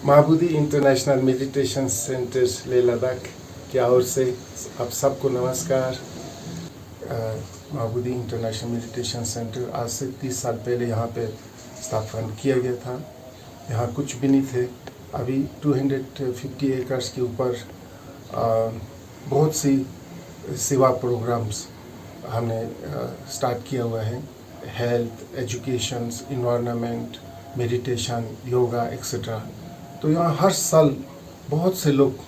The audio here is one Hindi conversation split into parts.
Mahabodhi international meditation centre Leh Ladakh की ओर से आप सबको नमस्कार। महाबोधि इंटरनेशनल मेडिटेशन सेंटर आज से 30 साल पहले यहाँ पे स्थापना किया गया था। यहाँ कुछ भी नहीं थे। अभी 250 एकर्स के ऊपर बहुत सी सेवा प्रोग्राम्स हमने स्टार्ट किया हुआ है। Health, education, environment, meditation, yoga etcetera. तो यहाँ हर साल बहुत से लोग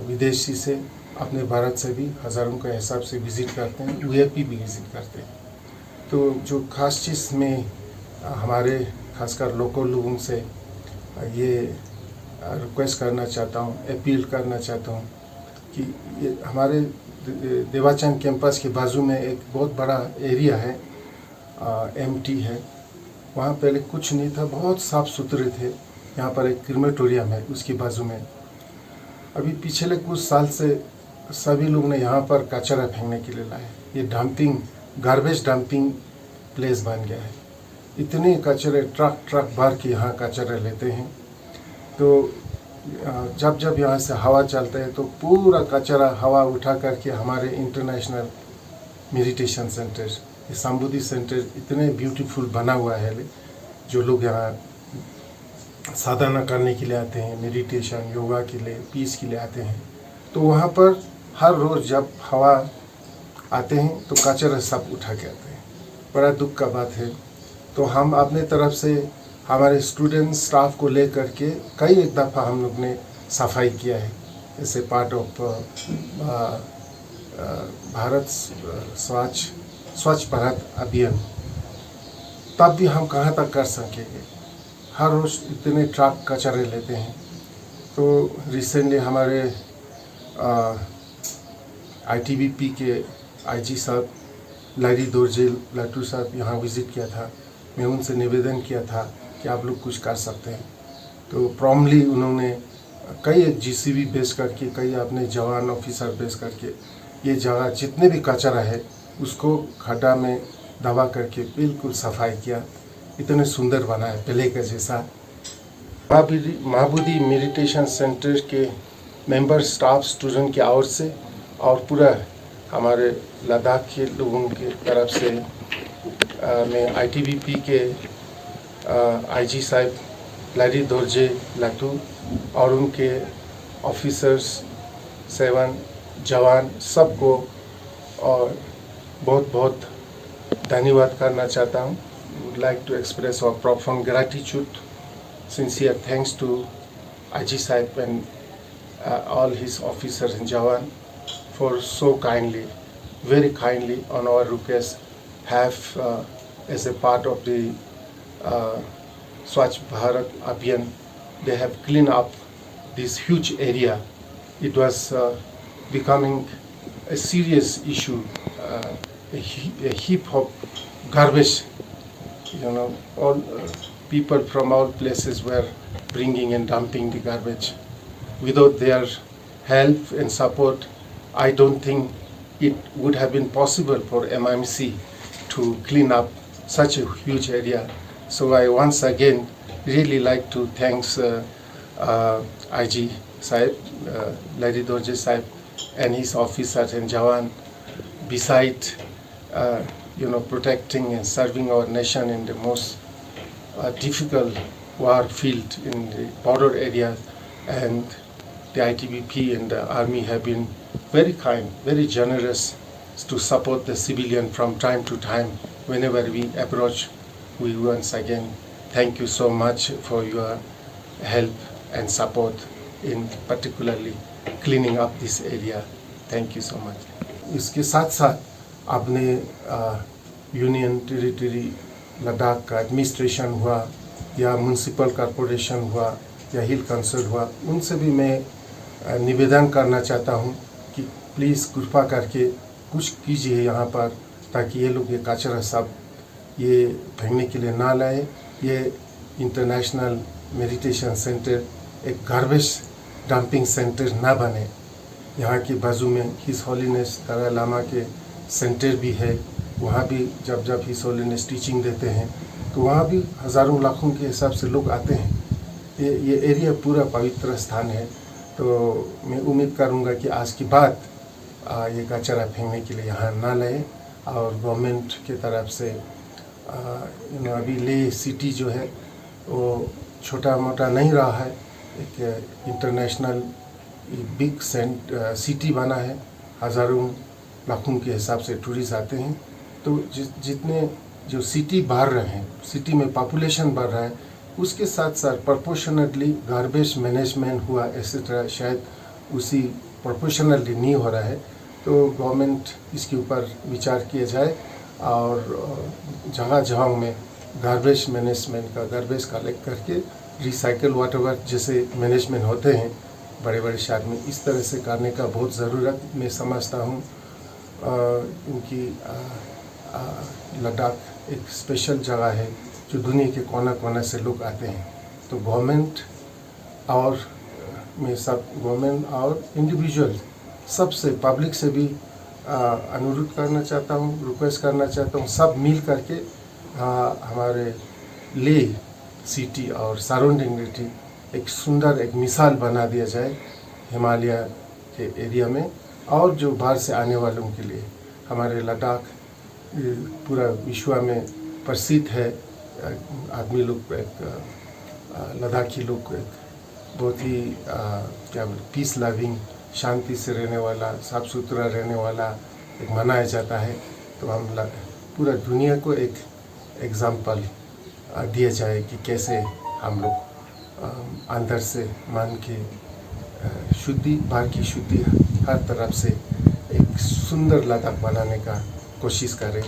विदेशी से अपने भारत से भी हज़ारों के हिसाब से विज़िट करते हैं, वीआईपी भी विज़िट करते हैं। तो जो खास चीज़ में हमारे खासकर लोकल लोगों से ये रिक्वेस्ट करना चाहता हूँ, अपील करना चाहता हूँ कि ये हमारे देवाचंद कैंपस के बाजू में एक बहुत बड़ा एरिया है, एम्प्टी है। वहाँ पहले कुछ नहीं था, बहुत साफ़ सुथरे थे। यहाँ पर एक क्रीमेटोरियम है उसके बाजू में। अभी पिछले कुछ साल से सभी लोग ने यहाँ पर कचरा फेंकने के लिए लाए। ये डंपिंग, गार्बेज डंपिंग प्लेस बन गया है। इतने कचरे ट्रक भर के यहाँ कचरा लेते हैं। तो जब यहाँ से हवा चलता है तो पूरा कचरा हवा उठा करके हमारे इंटरनेशनल मेडिटेशन सेंटर, ये संबोधि सेंटर इतने ब्यूटीफुल बना हुआ है। जो लोग यहाँ साधना करने के लिए आते हैं, मेडिटेशन, योगा के लिए, पीस के लिए आते हैं, तो वहाँ पर हर रोज़ जब हवा आते हैं तो कचरा सब उठा के आते हैं। बड़ा दुख का बात है। तो हम अपने तरफ से हमारे स्टूडेंट स्टाफ को ले करके कई एक दफ़ा हम लोग ने सफाई किया है, जैसे पार्ट ऑफ भारत स्वच्छ भारत अभियान। तब भी हम कहाँ तक कर सकेंगे, हर रोज़ इतने ट्रक कचरे लेते हैं। तो रिसेंटली हमारे आईटीबीपी के आईजी साहब लैरी दोरजे लाटू साहब यहाँ विज़िट किया था। मैं उनसे निवेदन किया था कि आप लोग कुछ कर सकते हैं। तो प्रॉम्पली उन्होंने कई एक जीसीबी बेस करके, कई अपने जवान ऑफिसर बेस करके ये जगह जितने भी कचरा है उसको खड्डा में दबा करके बिल्कुल सफाई किया। इतने सुंदर बना है पहले का जैसा। महाबोधि मेडिटेशन सेंटर के मेंबर, स्टाफ, स्टूडेंट की ओर से और पूरा हमारे लद्दाख के लोगों की तरफ से मैं आईटीबीपी के आईजी साहब लैरी दोरजे लाटू और उनके ऑफिसर्स, सेवन जवान सबको और बहुत बहुत धन्यवाद करना चाहता हूँ। Would like to express our profound gratitude, sincere thanks to IG Sahib and all his officers and Jawan for so kindly, very kindly on our request have as a part of the Swachh Bharat Abhiyan, they have cleaned up this huge area. It was becoming a serious issue, a heap of garbage. All people from all places were bringing and dumping the garbage. Without their help and support, I don't think it would have been possible for MMC to clean up such a huge area. So I once again really like to thank IG Sahib, Lady Dorje Sahib and his officers and Jawan, beside protecting and serving our nation in the most difficult war field in the border areas. And the ITBP and the army have been very kind, very generous to support the civilian from time to time whenever we approach. We once again thank you so much for your help and support in particularly cleaning up this area. Thank you so much. इसके साथ साथ अपने यूनियन टेरिटरी लद्दाख का एडमिनिस्ट्रेशन हुआ या म्यूनसिपल कॉरपोरेशन हुआ या हिल काउंसिल हुआ, उनसे भी मैं निवेदन करना चाहता हूँ कि प्लीज़ कृपा करके कुछ कीजिए यहाँ पर, ताकि ये लोग ये कचरा सब ये फेंकने के लिए ना लाए। ये इंटरनेशनल मेडिटेशन सेंटर एक गार्बेज डंपिंग सेंटर ना बने। यहाँ के बाजू में हिज हॉलीनेस दलाई लामा के सेंटर भी है। वहाँ भी जब हिज हॉलीनेस टीचिंग देते हैं तो वहाँ भी हज़ारों लाखों के हिसाब से लोग आते हैं। ये एरिया पूरा पवित्र स्थान है। तो मैं उम्मीद करूँगा कि आज के बाद ये कचरा फेंकने के लिए यहाँ ना लाए, और गवर्नमेंट की तरफ से अभी ले सिटी जो है वो छोटा मोटा नहीं रहा है, एक इंटरनेशनल बिग सिटी बना है। हज़ारों लाखों के हिसाब से टूरिस्ट आते हैं। तो जितने जो सिटी बढ़ रहे हैं, सिटी में पॉपुलेशन बढ़ रहा है, उसके साथ साथ प्रोपोर्शनली गार्बेज मैनेजमेंट हुआ एक्सेट्रा शायद उसी प्रोपोर्शनली नहीं हो रहा है। तो गवर्नमेंट इसके ऊपर विचार किया जाए और जगह जगह में गार्बेज मैनेजमेंट का गार्बेज कलेक्ट करके रिसाइकल वाटर जैसे मैनेजमेंट होते हैं बड़े बड़े शहर में, इस तरह से करने का बहुत ज़रूरत मैं समझता हूँ। क्योंकि लद्दाख एक स्पेशल जगह है जो दुनिया के कोना कोना से लोग आते हैं। तो गवर्नमेंट और मैं सब गवर्नमेंट और इंडिविजुअल सबसे पब्लिक से भी अनुरोध करना चाहता हूँ, रिक्वेस्ट करना चाहता हूँ, सब मिल करके हमारे ले सिटी और सराउंडिंग एक सुंदर एक मिसाल बना दिया जाए हिमालय के एरिया में, और जो बाहर से आने वालों के लिए हमारे लद्दाख पूरा विश्व में प्रसिद्ध है। आदमी लोग एक लद्दाखी लोग एक बहुत ही क्या बोले पीस लविंग, शांति से रहने वाला, साफ सुथरा रहने वाला एक मनाया जाता है। तो हम पूरा दुनिया को एक एग्जाम्पल दिया जाए कि कैसे हम लोग अंदर से मन की शुद्धि, बाहर की शुद्धि, हर तरफ से एक सुंदर लद्दाख बनाने का कोशिश करें।